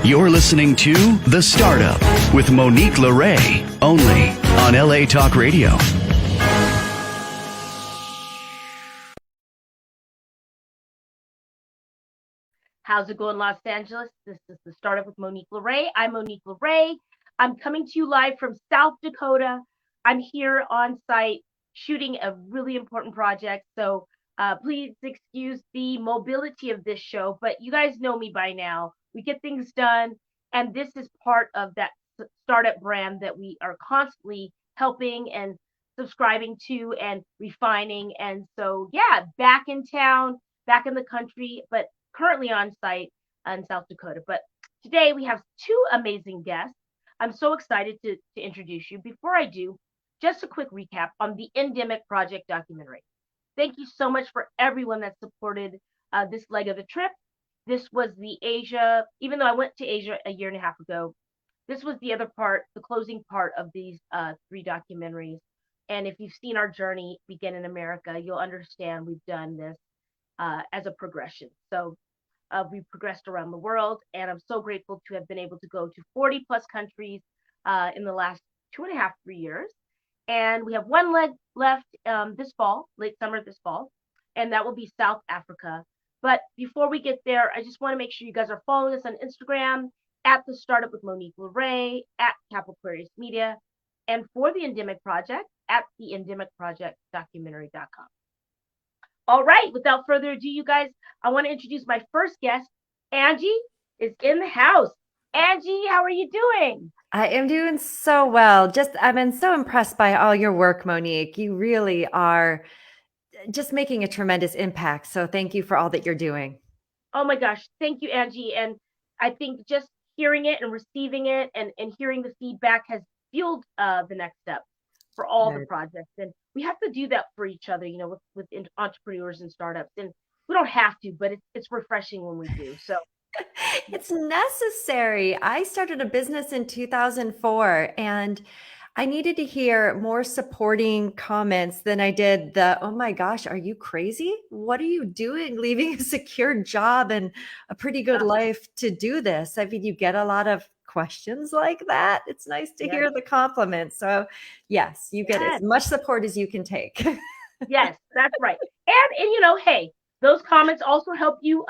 You're listening to The Startup with Monique LeRae, only on LA Talk Radio. How's it going, Los Angeles? This is The Startup with Monique LeRae. I'm Monique LeRae. I'm coming to you live from South Dakota. I'm here on site shooting a really important project. So please excuse the mobility of this show, but you guys know me by now. We get things done. And this is part of that startup brand that we are constantly helping and subscribing to and refining. And so, yeah, back in town, back in the country, but currently on site in South Dakota. But today we have two amazing guests. I'm so excited to introduce you. Before I do, just a quick recap on the Endemic Project documentary. Thank you so much for everyone that supported this leg of the trip. This was the Asia, even though I went to Asia a year and a half ago, this was the other part, the closing part of these three documentaries. And if you've seen our journey begin in America, you'll understand we've done this as a progression. So we've progressed around the world, and I'm so grateful to have been able to go to 40 plus countries in the last 2.5, 3 years. And we have one leg left this fall, late summer this fall, and that will be South Africa. But before we get there, I just want to make sure you guys are following us on Instagram at The Startup with Monique LeRae, at Capital Aquarius Media, and for the Endemic Project at the endemicprojectdocumentary.com. All right, without further ado, you guys, I want to introduce my first guest. Angie is in the house. Angie, how are you doing? I am doing so well. I've been so impressed by all your work, Monique. You really are just making a tremendous impact. So thank you for all that you're doing. Oh my gosh, thank you, Angie. And I think just hearing it and receiving it and hearing the feedback has fueled the next step for all the projects. And we have to do that for each other, you know, with entrepreneurs and startups. And we don't have to, but it's refreshing when we do. So it's necessary. I started a business in 2004, and I needed to hear more supporting comments than I did oh my gosh, are you crazy? What are you doing, leaving a secure job and a pretty good life to do this? I mean, you get a lot of questions like that. It's nice to hear the compliments. So yes, you get as much support as you can take. Yes, that's right. And you know, hey, those comments also help you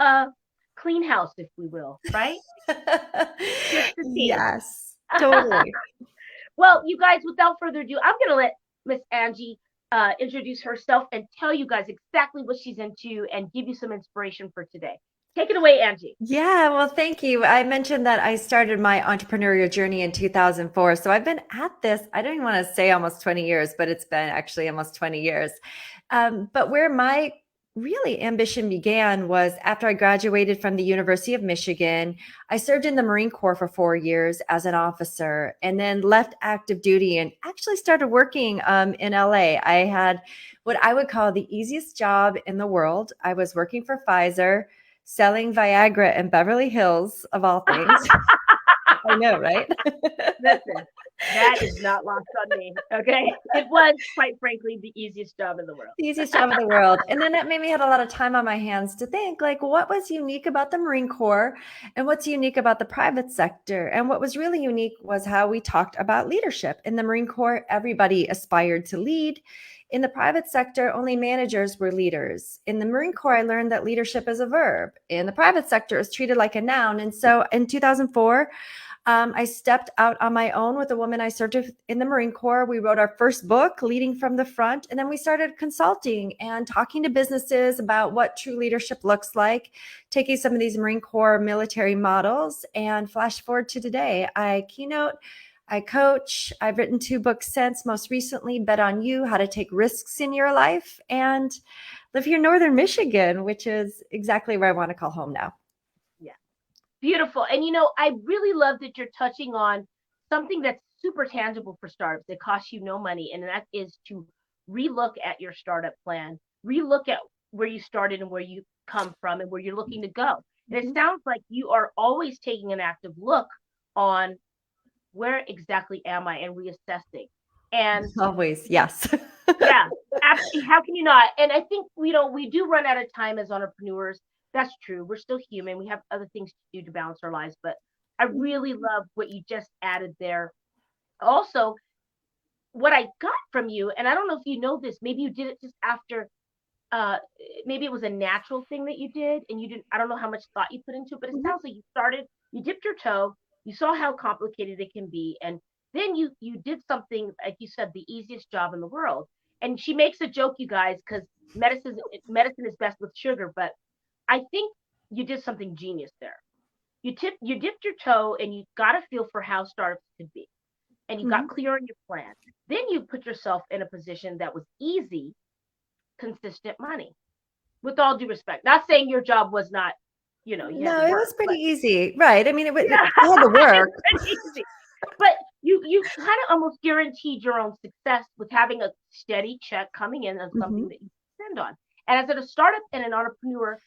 clean house, if we will, right? Yes, totally. Well, you guys, without further ado, I'm going to let Miss Angie introduce herself and tell you guys exactly what she's into and give you some inspiration for today. Take it away, Angie. Yeah, well, thank you. I mentioned that I started my entrepreneurial journey in 2004. So I've been at this, I don't even want to say almost 20 years, but it's been actually almost 20 years. But where my really ambition began was after I graduated from the University of Michigan. I served in the Marine Corps for 4 years as an officer, and then left active duty and actually started working in LA. I had what I would call the easiest job in the world. I was working for Pfizer, selling Viagra in Beverly Hills, of all things. I know, right? Listen, that is not lost on me. Okay. It was, quite frankly, the easiest job in the world. The easiest job in the world. And then that made me have a lot of time on my hands to think, like, what was unique about the Marine Corps and what's unique about the private sector? And what was really unique was how we talked about leadership. In the Marine Corps, everybody aspired to lead. In the private sector, only managers were leaders. In the Marine Corps, I learned that leadership is a verb. In the private sector, it's treated like a noun. And so in 2004, I stepped out on my own with a woman I served with in the Marine Corps. We wrote our first book, Leading from the Front, and then we started consulting and talking to businesses about what true leadership looks like, taking some of these Marine Corps military models, and flash forward to today. I keynote, I coach, I've written 2 books since, most recently, Bet on You, How to Take Risks in Your Life, and live here in Northern Michigan, which is exactly where I want to call home now. Beautiful. And, you know, I really love that you're touching on something that's super tangible for startups that costs you no money. And that is to relook at your startup plan, relook at where you started and where you come from and where you're looking to go. And it sounds like you are always taking an active look on where exactly am I and reassessing. And always, yes. Yeah, absolutely. How can you not? And I think, you know, we do run out of time as entrepreneurs. That's true. We're still human. We have other things to do to balance our lives. But I really love what you just added there. Also, what I got from you, and I don't know if you know this, maybe you did it just after, uh, maybe it was a natural thing that you did, and you didn't. I don't know how much thought you put into it, but it Mhm. sounds like you started, you dipped your toe, you saw how complicated it can be, and then you did something like you said, the easiest job in the world. And she makes a joke, you guys, because medicine is best with sugar, but I think you did something genius there. You dipped your toe and you got a feel for how startups could be, and you got Mhm. clear on your plan. Then you put yourself in a position that was easy, consistent money. With all due respect, not saying your job was not, you had No, to it work, was pretty but easy. Right. I mean, yeah, I had to work. it's pretty easy. But you kind of almost guaranteed your own success with having a steady check coming in of something Mhm. that you spend on. And as a startup and an entrepreneur,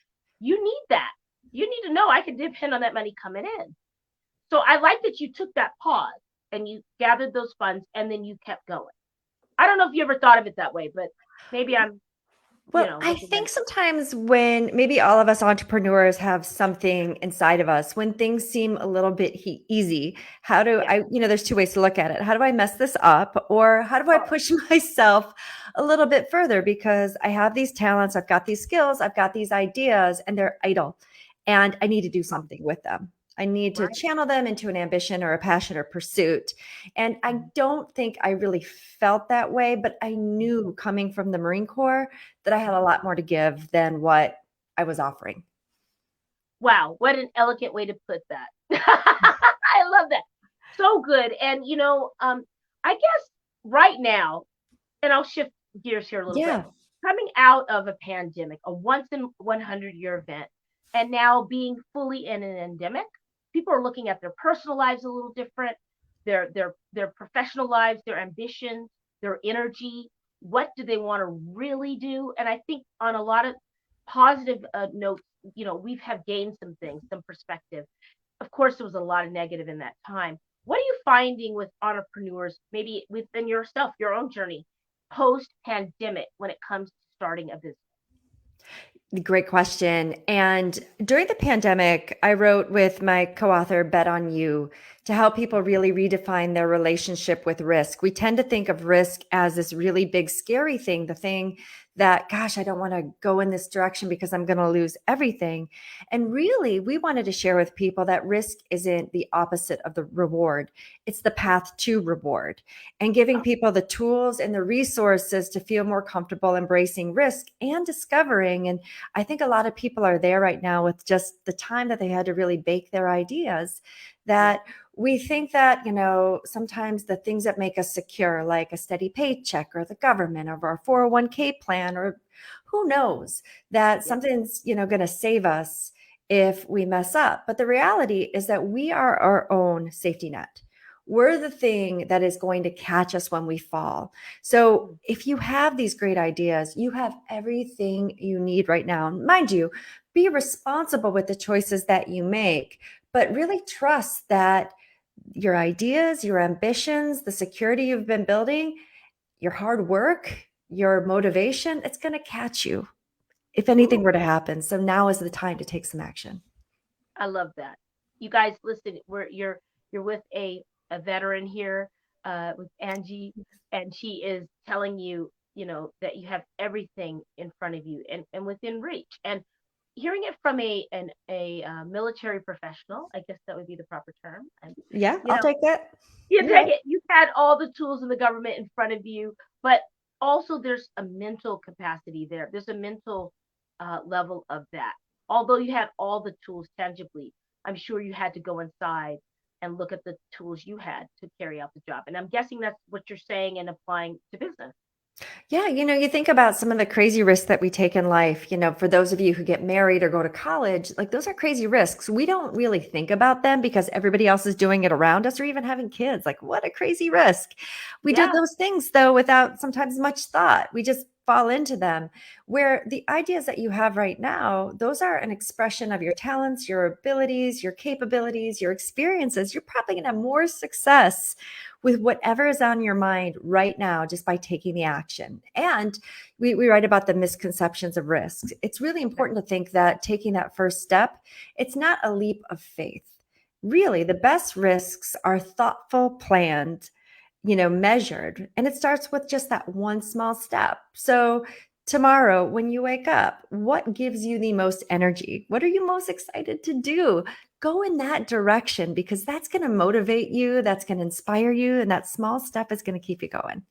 you need that. You need to know I can depend on that money coming in. So I like that you took that pause and you gathered those funds and then you kept going. I don't know if you ever thought of it that way, but maybe I'm, Well, I looking at think it. sometimes when maybe all of us entrepreneurs have something inside of us, when things seem a little bit easy, how do Yeah. I, there's two ways to look at it. How do I mess this up? Or how do I Oh, push myself a little bit further? Because I have these talents, I've got these skills, I've got these ideas, and they're idle. And I need to do oh, something with them. I need to right. channel them into an ambition or a passion or pursuit. And I Mhm. don't think I really felt that way, but I knew coming from the Marine Corps that I had a lot more to give than what I was offering. Wow, what an elegant way to put that. I love that. So good. And I guess right now, and I'll shift gears here a little bit. Yeah. Coming out of a pandemic, a once in 100-year event, and now being fully in an endemic, people are looking at their personal lives a little different, their professional lives, their ambitions, their energy. What do they want to really do? And I think on a lot of positive notes, we've have gained some things, some perspective. Of course, there was a lot of negative in that time. What are you finding with entrepreneurs, maybe within yourself, your own journey, post pandemic, when it comes to starting a business? Great question. And during the pandemic, I wrote with my co author, Bet on You, to help people really redefine their relationship with risk. We tend to think of risk as this really big, scary thing, the thing that, gosh, I don't want to go in this direction because I'm going to lose everything. And really, we wanted to share with people that risk isn't the opposite of the reward, it's the path to reward, and giving Oh, people the tools and the resources to feel more comfortable embracing risk and discovering. And I think a lot of people are there right now with just the time that they had to really bake their ideas, yeah, that we think that, sometimes the things that make us secure, like a steady paycheck or the government or our 401k plan, or who knows, that yeah. something's, going to save us if we mess up. But the reality is that we are our own safety net. We're the thing that is going to catch us when we fall. So Mm, if you have these great ideas, you have everything you need right now. Mind you, be responsible with the choices that you make, but really trust that your ideas, your ambitions, the security you've been building, your hard work, your motivation, it's going to catch you if anything ooh, were to happen. So now is the time to take some action. I love that. You guys, listen, you're with a veteran here, with Angie, and she is telling you, that you have everything in front of you and within reach. And hearing it from a military professional, I guess that would be the proper term. And Yeah, you I'll know, take that. you You're take right. it. You've had all the tools in the government in front of you, but also there's a mental capacity there. There's a mental level of that. Although you had all the tools tangibly, I'm sure you had to go inside and look at the tools you had to carry out the job. And I'm guessing that's what you're saying and applying to business. Yeah, you think about some of the crazy risks that we take in life. For those of you who get married or go to college, like those are crazy risks. We don't really think about them because everybody else is doing it around us, or even having kids. Like, what a crazy risk. We do Yeah, those things though without sometimes much thought. We just fall into them. Where the ideas that you have right now, those are an expression of your talents, your abilities, your capabilities, your experiences. You're probably going to have more success with whatever is on your mind right now just by taking the action. And we write about the misconceptions of risks. It's really important to think that taking that first step, it's not a leap of faith. Really, the best risks are thoughtful, planned, measured. And it starts with just that one small step. So, tomorrow, when you wake up, what gives you the most energy? What are you most excited to do? Go in that direction because that's going to motivate you, that's going to inspire you, and that small step is going to keep you going.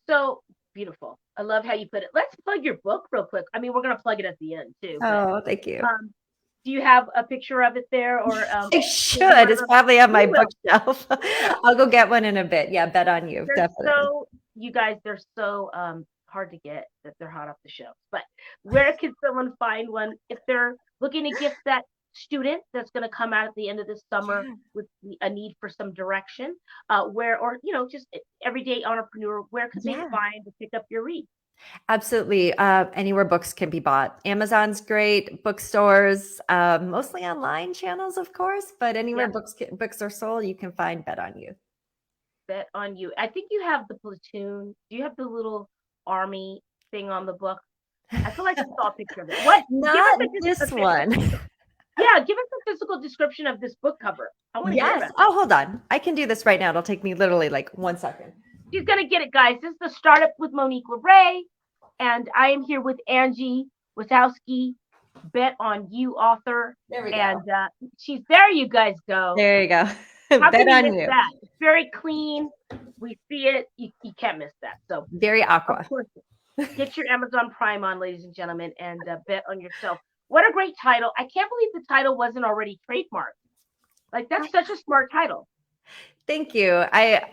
So beautiful. I love how you put it. Let's plug your book real quick. I mean, we're going to plug it at the end too, but Oh, thank you. do you have a picture of it there, or I should. It's probably on my You will. bookshelf. I'll go get one in a bit. Yeah, bet on you. They're Definitely. you guys, they're so hard to get that they're hot off the shelves. But where can someone find one if they're looking to gift that student that's going to come out at the end of this summer with a need for some direction? Where, or just everyday entrepreneur, where could they Yeah. find to pick up your read? Absolutely. Anywhere books can be bought. Amazon's great, bookstores, mostly online channels, of course, but anywhere Yeah. books are sold, you can find Bet on You. Bet on You. I think you have the platoon. Do you have the little army thing on the book? I feel like I saw a picture of it. What? Give us Not this a one. yeah, give us a physical description of this book cover. I want to hear Yes. about it. Oh, hold on. I can do this right now. It'll take me literally like 1 second. She's gonna get it, guys. This is the Startup with Monique LeRae, and I am here with Angie Wazowski, Bet on You author. There we go. And she's there. You guys go. There you go. How Bet can you on miss You. that? It's very clean. We see it. You can't miss that. So Very aqua. of course, get your Amazon Prime on, ladies and gentlemen, and bet on yourself. What a great title. I can't believe the title wasn't already trademarked. Like, that's such a smart title. Thank you.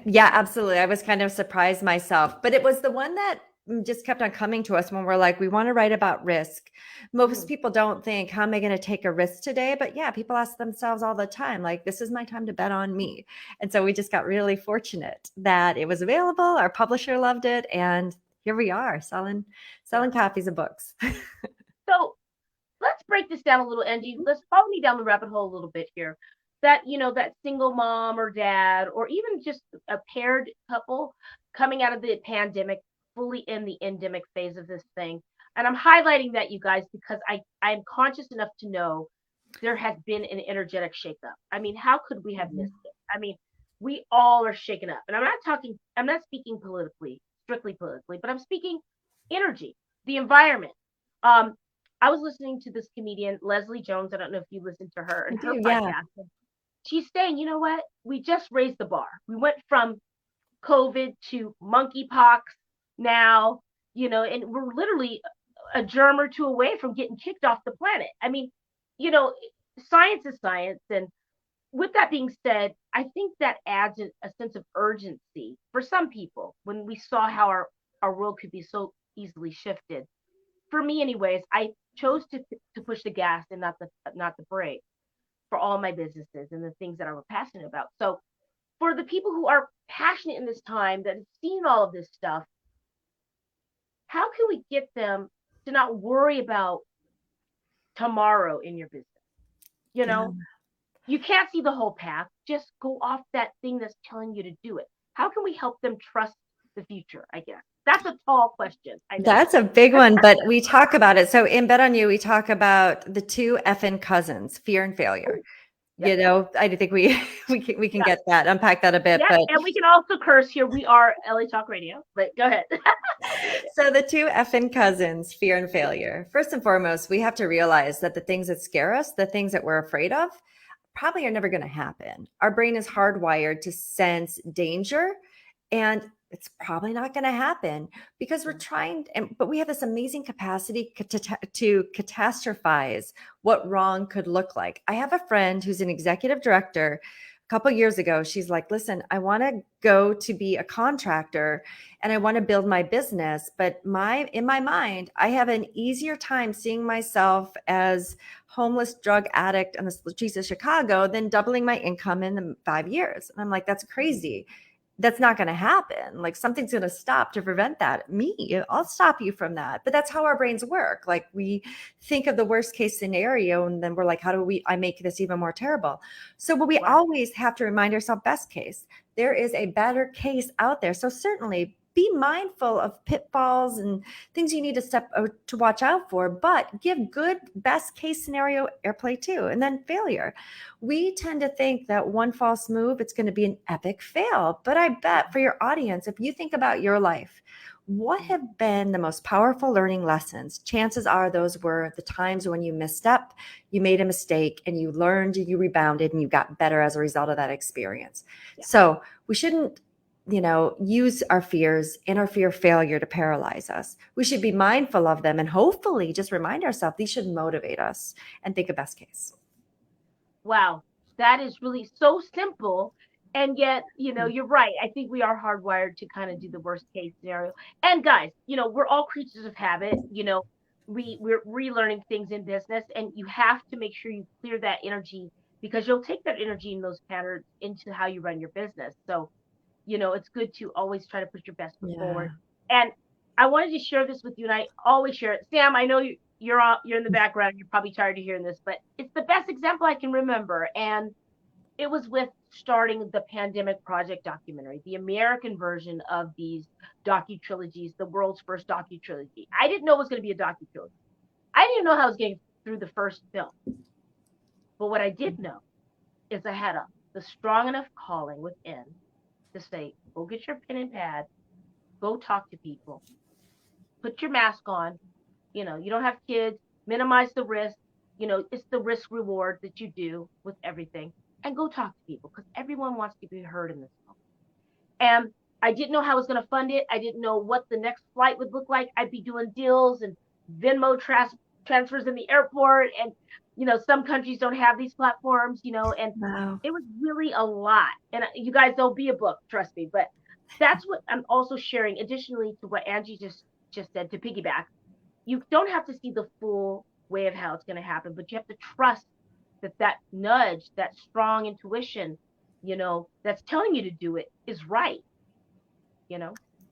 Yeah, absolutely. I was kind of surprised myself, but it was the one that just kept on coming to us when we're like, we want to write about risk. Most people don't think, how am I going to take a risk today? But yeah, people ask themselves all the time, like, this is my time to bet on me. And so we just got really fortunate that it was available. Our publisher loved it. And here we are selling copies of books. So let's break this down a little, Angie. Let's follow me down the rabbit hole a little bit here. That, that single mom or dad, or even just a paired couple coming out of the pandemic, fully in the endemic phase of this thing. And I'm highlighting that, you guys, because I'm conscious enough to know there has been an energetic shakeup. I mean, how could we have missed it? I mean, we all are shaken up. And I'm not speaking strictly politically, but I'm speaking energy, the environment. I was listening to this comedian, Leslie Jones. I don't know if you listened to her and her podcast. Yeah. She's saying, you know what? We just raised the bar. We went from COVID to monkeypox now, and we're literally a germ or two away from getting kicked off the planet. I mean, science is science. And with that being said, I think that adds a sense of urgency for some people when we saw how our world could be so easily shifted. For me, anyways, I chose to push the gas and not the brake for all my businesses and the things that I was passionate about. So for the people who are passionate in this time, that have seen all of this stuff, how can we get them to not worry about tomorrow in your business? You can't see the whole path. Just go off that thing that's telling you to do it. How can we help them trust the future, I guess? That's a tall question. I know. That's a big one, but we talk about it. So in Bet on You, we talk about the two effing cousins, fear and failure. Yep. I think we can get that, unpack that a bit. Yeah, and we can also curse here. We are LA Talk Radio, but go ahead. So the two effing cousins, fear and failure. First and foremost, we have to realize that the things that scare us, the things that we're afraid of, probably are never going to happen. Our brain is hardwired to sense danger, and it's probably not going to happen because we're trying, but we have this amazing capacity to catastrophize what wrong could look like. I have a friend who's an executive director. A couple of years ago, she's like, listen, I want to go to be a contractor and I want to build my business, but in my mind, I have an easier time seeing myself as homeless drug addict on the streets of Chicago than doubling my income in the 5 years. And I'm like, that's crazy. That's not going to happen. Like, something's going to stop to prevent that. I'll stop you from that. But that's how our brains work. Like, we think of the worst case scenario and then we're like, how do I make this even more terrible? So but we always have to remind ourselves, best case, there is a better case out there. So certainly be mindful of pitfalls and things you need to watch out for, but give good best case scenario airplay too, and then failure. We tend to think that one false move, it's going to be an epic fail. But I bet for your audience, if you think about your life, what have been the most powerful learning lessons? Chances are those were the times when you messed up, you made a mistake, and you learned, you rebounded, and you got better as a result of that experience. Yeah. So we shouldn't, use our fears and our fear of failure to paralyze us. We should be mindful of them and hopefully just remind ourselves these should motivate us and think of best case. Wow, that is really so simple. And yet, you're right. I think we are hardwired to kind of do the worst case scenario. And guys, we're all creatures of habit. We're relearning things in business, and you have to make sure you clear that energy, because you'll take that energy and those patterns into how you run your business. So, it's good to always try to put your best foot forward. And I wanted to share this with you, and I always share it. Sam, I know you're in the background. You're probably tired of hearing this, but it's the best example I can remember. And it was with starting the Pandemic Project documentary, the American version of these docu-trilogies, the world's first docu-trilogy. I didn't know it was going to be a docu-trilogy. I didn't know how I was getting through the first film. But what I did know is I had the strong enough calling within to say, go get your pen and pad, go talk to people, put your mask on. You don't have kids, minimize the risk. It's the risk reward that you do with everything. And go talk to people, because everyone wants to be heard in this moment. And I didn't know how I was going to fund it. I didn't know what the next flight would look like. I'd be doing deals and Venmo transfers in the airport. And, some countries don't have these platforms, and Wow. it was really a lot. And you guys, there'll be a book, trust me. But that's what I'm also sharing, additionally to what Angie just said, to piggyback. You don't have to see the full way of how it's going to happen, but you have to trust that nudge, that strong intuition, that's telling you to do it is right.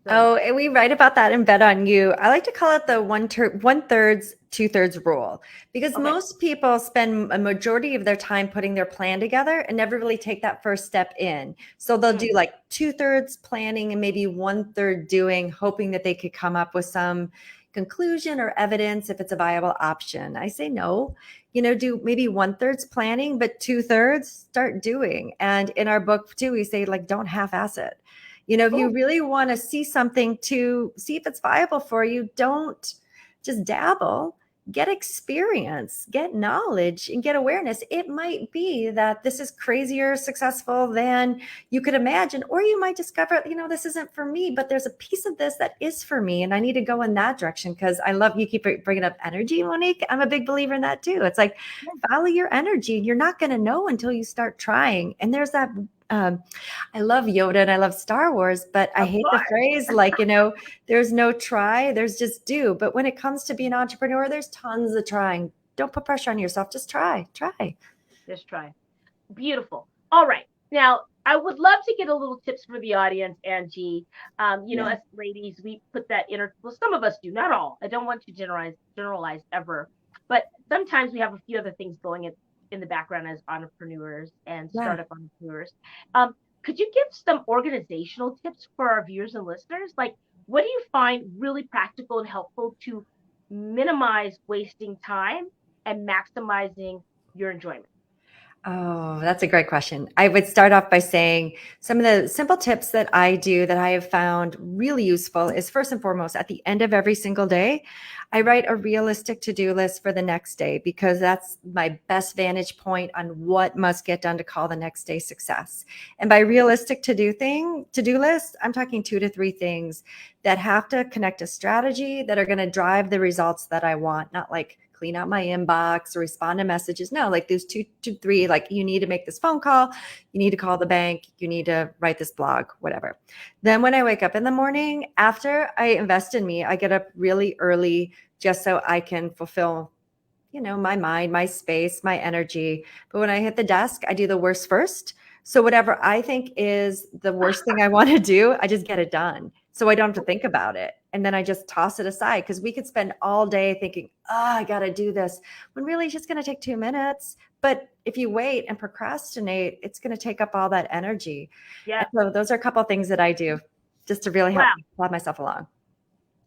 So. Oh, and we write about that in Bet on You. I like to call it the 1/3, 2/3 rule, because most people spend a majority of their time putting their plan together and never really take that first step in. So they'll do like 2/3 planning and maybe 1/3 doing, hoping that they could come up with some conclusion or evidence if it's a viable option. I say no, do maybe 1/3 planning, but 2/3 start doing. And in our book too, we say like, don't half-ass it. If you really want to see something to see if it's viable for you, don't just dabble. Get experience, get knowledge, and get awareness. It might be that this is crazier successful than you could imagine, or you might discover, this isn't for me, but there's a piece of this that is for me, and I need to go in that direction. Because I love, you keep bringing up energy, Monique. I'm a big believer in that too. It's like, follow your energy. You're not going to know until you start trying. And there's that. I love Yoda and I love Star Wars, but I hate the phrase like, there's no try, there's just do. But when it comes to being an entrepreneur, there's tons of trying. Don't put pressure on yourself. Just try. Just try. Beautiful. All right. Now, I would love to get a little tips for the audience, Angie. As ladies, we put that well, some of us do, not all. I don't want to generalize ever. But sometimes we have a few other things going in the background as entrepreneurs and startup entrepreneurs. Could you give some organizational tips for our viewers and listeners? Like, what do you find really practical and helpful to minimize wasting time and maximizing your enjoyment? Oh, that's a great question. I would start off by saying some of the simple tips that I do that I have found really useful is, first and foremost, at the end of every single day, I write a realistic to-do list for the next day, because that's my best vantage point on what must get done to call the next day success. And by realistic to-do list, I'm talking 2 to 3 things that have to connect a strategy that are going to drive the results that I want, not like clean out my inbox or respond to messages. No, like those 2 to 3, like you need to make this phone call, you need to call the bank, you need to write this blog, whatever. Then when I wake up in the morning, after I invest in me, I get up really early just so I can fulfill, my mind, my space, my energy. But when I hit the desk, I do the worst first. So whatever I think is the worst thing I want to do, I just get it done. So I don't have to think about it. And then I just toss it aside, because we could spend all day thinking, I got to do this, when really it's just going to take 2 minutes. But if you wait and procrastinate, it's going to take up all that energy. Yeah. And so those are a couple of things that I do. just to really help myself along.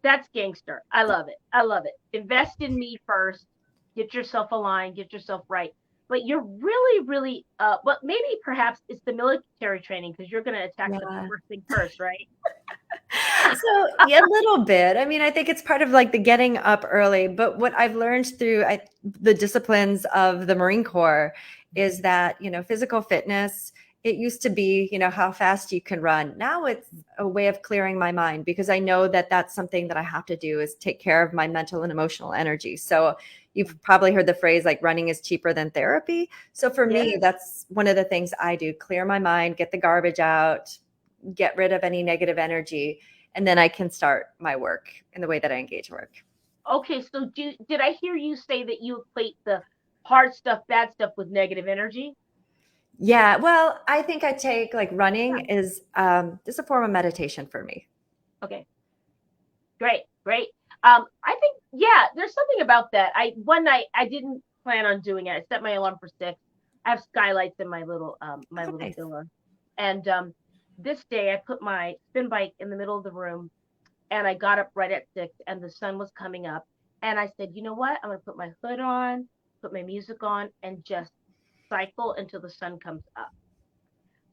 That's gangster. I love it. I love it. Invest in me first. Get yourself aligned. Get yourself right. But you're really, really, but maybe perhaps it's the military training because you're going to attack the first thing first, right? So yeah, a little bit. I mean, I think it's part of like the getting up early. But what I've learned through the disciplines of the Marine Corps is that, physical fitness, it used to be, how fast you can run. Now it's a way of clearing my mind because I know that that's something that I have to do is take care of my mental and emotional energy. So you've probably heard the phrase like running is cheaper than therapy. So for me, that's one of the things I do, clear my mind, get the garbage out, get rid of any negative energy, and then I can start my work in the way that I engage work. Okay, so did I hear you say that you equate the hard stuff, bad stuff with negative energy? Yeah, well, I think I take like running is just a form of meditation for me. Okay, great. I think, there's something about that. One night I didn't plan on doing it. I set my alarm for 6. I have skylights in my little Nice. villa. And this day I put my spin bike in the middle of the room and I got up right at 6 and the sun was coming up. And I said, you know what? I'm going to put my hood on, put my music on, and just cycle until the sun comes up.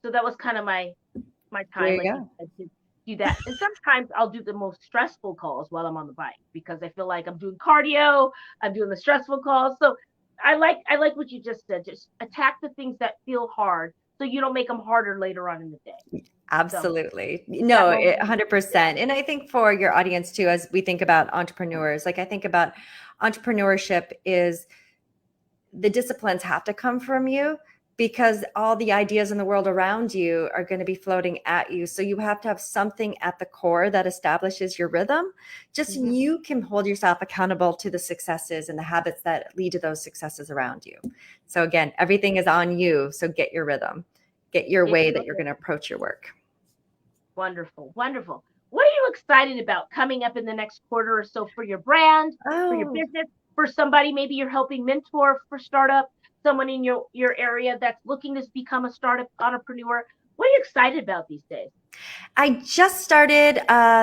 So that was kind of my There time, you like you go. said, to do that. And sometimes I'll do the most stressful calls while I'm on the bike because I feel like I'm doing cardio, I'm doing the stressful calls. So I like what you just said. Just attack the things that feel hard so you don't make them harder later on in the day. Absolutely. So No, that 100%. And I think for your audience too, as we think about entrepreneurs, like I think about entrepreneurship is the disciplines have to come from you because all the ideas in the world around you are going to be floating at you. So you have to have something at the core that establishes your rhythm. Just you can hold yourself accountable to the successes and the habits that lead to those successes around you. So again, everything is on you. So get your rhythm, get your way that you're going to approach your work. Wonderful. What are you excited about coming up in the next quarter or so for your brand, for your business, for somebody maybe you're helping mentor for startup, someone in your area that's looking to become a startup entrepreneur? What are you excited about these days? I just started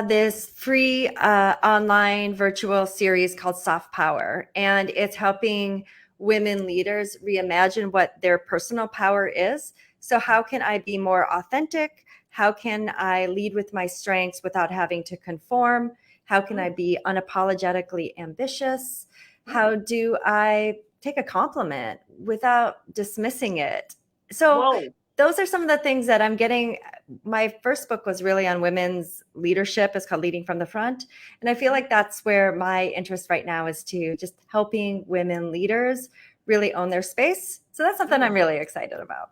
this free online virtual series called Soft Power, and it's helping women leaders reimagine what their personal power is. So how can I be more authentic? How can I lead with my strengths without having to conform? How can I be unapologetically ambitious? How do I take a compliment without dismissing it? So those are some of the things that I'm getting. My first book was really on women's leadership. It's called Leading from the Front. And I feel like that's where my interest right now is to just helping women leaders really own their space. So that's something I'm really excited about.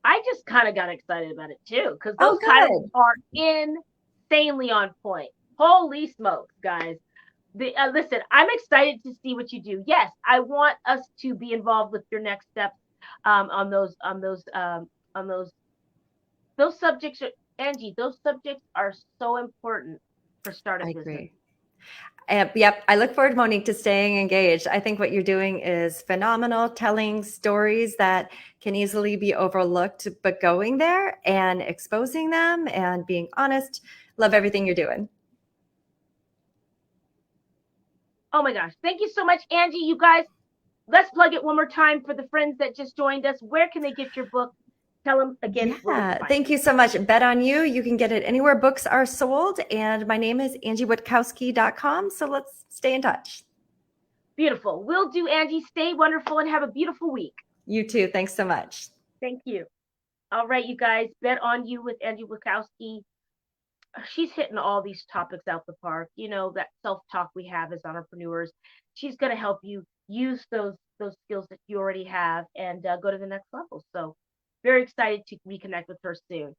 I just kind of got excited about it too, because those titles are insanely on point. Holy smokes, guys. Listen, I'm excited to see what you do. Yes, I want us to be involved with your next steps on those subjects. Angie, those subjects are so important for startup business. I agree. Yep. I look forward, Monique, to staying engaged. I think what you're doing is phenomenal, telling stories that can easily be overlooked, but going there and exposing them and being honest. Love everything you're doing. Oh my gosh. Thank you so much, Angie. You guys, let's plug it one more time for the friends that just joined us. Where can they get your book? Tell them again. Yeah, thank you so much. Bet on You. You can get it anywhere books are sold. And my name is angiewitkowski.com. So let's stay in touch. Beautiful. Will do, Angie. Stay wonderful and have a beautiful week. You too. Thanks so much. Thank you. All right, you guys. Bet on You with Angie Witkowski. She's hitting all these topics out the park. You know, that self-talk we have as entrepreneurs. She's going to help you use those skills that you already have and go to the next level. So very excited to reconnect with her soon.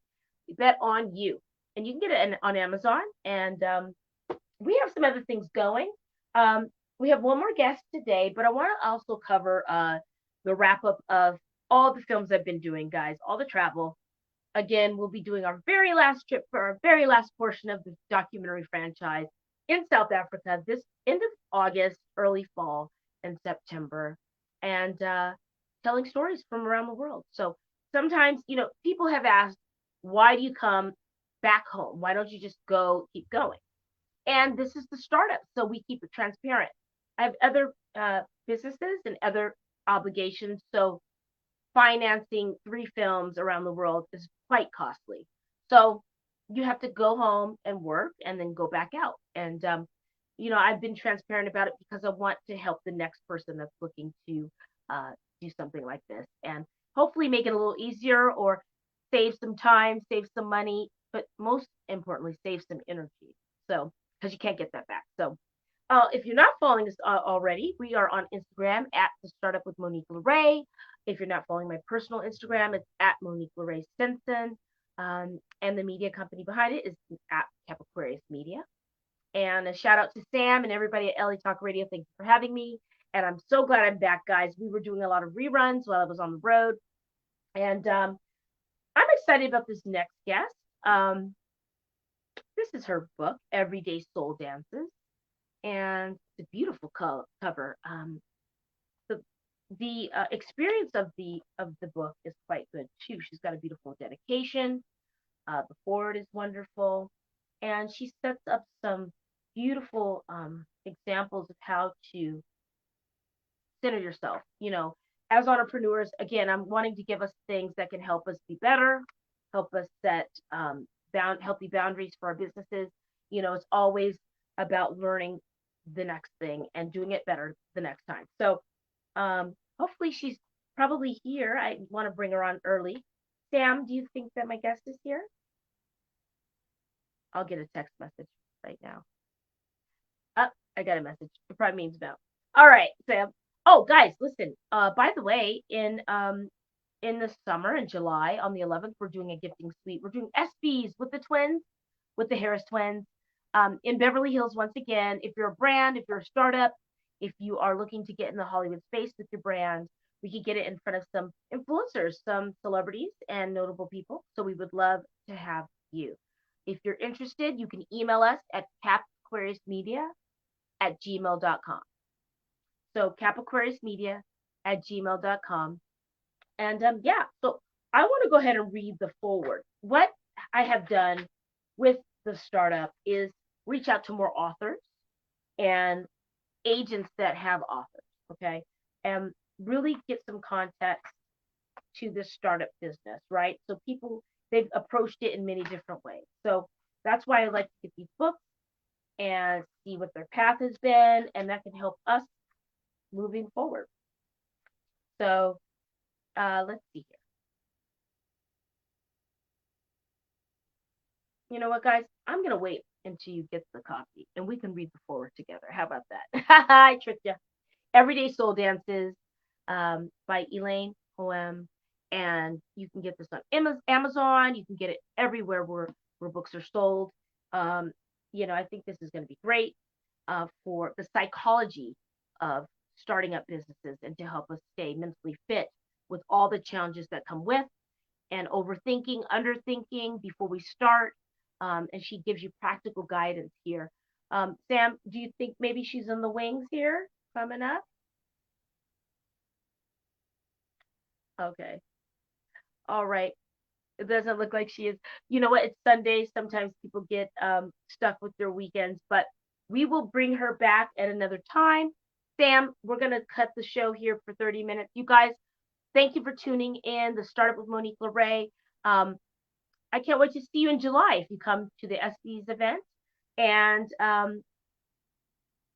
Bet on You. And you can get it on Amazon. And we have some other things going. We have one more guest today, but I want to also cover the wrap up of all the films I've been doing, guys, all the travel. Again, we'll be doing our very last trip for our very last portion of the documentary franchise in South Africa this end of August, early fall, and September, and telling stories from around the world. So sometimes, people have asked, why do you come back home? Why don't you just keep going? And this is the startup, so we keep it transparent. I have other businesses and other obligations, so financing 3 films around the world is quite costly. So you have to go home and work and then go back out. And I've been transparent about it because I want to help the next person that's looking to do something like this, and hopefully make it a little easier, or save some time, save some money, but most importantly, save some energy. So, because you can't get that back. So, if you're not following us already, we are on Instagram at The Startup with Monique LeRae. If you're not following my personal Instagram, it's at Monique LeRae Stinson. And the media company behind it is at Cap Aquarius Media. And a shout out to Sam and everybody at LA Talk Radio. Thank you for having me. And I'm so glad I'm back, guys. We were doing a lot of reruns while I was on the road. And I'm excited about this next guest. This is her book, Everyday Soul Dances. And it's a beautiful cover. The experience of the book is quite good too. She's got a beautiful dedication. The forward is wonderful, and she sets up some beautiful examples of how to center yourself. As entrepreneurs, again, I'm wanting to give us things that can help us be better, help us set healthy boundaries for our businesses. It's always about learning the next thing and doing it better the next time. So hopefully she's probably here. I want to bring her on early. Sam, do you think that my guest is here? I'll get a text message right now. I got a message. It probably means no. All right, Sam. Oh, guys, listen. By the way, in the summer, in July, on the 11th, we're doing a gifting suite. We're doing SBs with the twins, with the Harris twins, in Beverly Hills. Once again, if you're a brand, if you're a startup, if you are looking to get in the Hollywood space with your brand, we could get it in front of some influencers, some celebrities, and notable people. So we would love to have you. If you're interested, you can email us at capaquariusmedia@gmail.com. So capaquariusmedia@gmail.com. And so I want to go ahead and read the forward. What I have done with the startup is reach out to more authors and agents that have authors, okay, and really get some context to this startup business, right? So people, they've approached it in many different ways. So that's why I like to get these books and see what their path has been, and that can help us moving forward. So let's see here. You know what, guys? I'm going to wait until you get the copy, and we can read the forward together. How about that? I tricked you. Everyday Soul Dances by Elaine Hoem. And you can get this on Amazon. You can get it everywhere where books are sold. I think this is going to be great for the psychology of starting up businesses and to help us stay mentally fit with all the challenges that come with, and overthinking, underthinking before we start. And she gives you practical guidance here. Sam, do you think maybe she's in the wings here coming up? Okay. All right. It doesn't look like she is. You know what? It's Sunday. Sometimes people get stuck with their weekends, but we will bring her back at another time. Sam, we're going to cut the show here for 30 minutes. You guys, thank you for tuning in. The Startup with Monique LeRae. I can't wait to see you in July if you come to the SB's event. And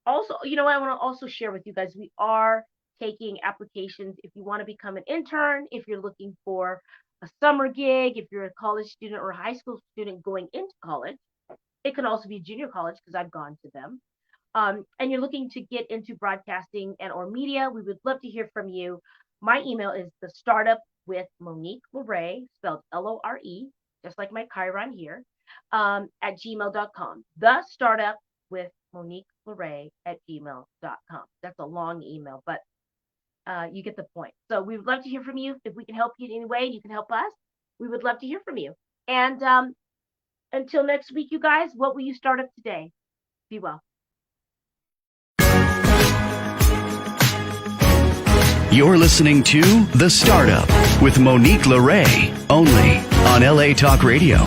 also, I want to also share with you guys, we are taking applications if you want to become an intern, if you're looking for a summer gig, if you're a college student or a high school student going into college. It can also be junior college because I've gone to them. And you're looking to get into broadcasting and or media, we would love to hear from you. My email is the startup with Monique LeRae, spelled Lore, just like my Chiron here, at gmail.com. The startup with Monique LeRae at gmail.com. That's a long email, but you get the point. So we would love to hear from you. If we can help you in any way, you can help us. We would love to hear from you. And until next week, you guys, what will you start up today? Be well. You're listening to The Startup with Monique LeRae, only on LA Talk Radio.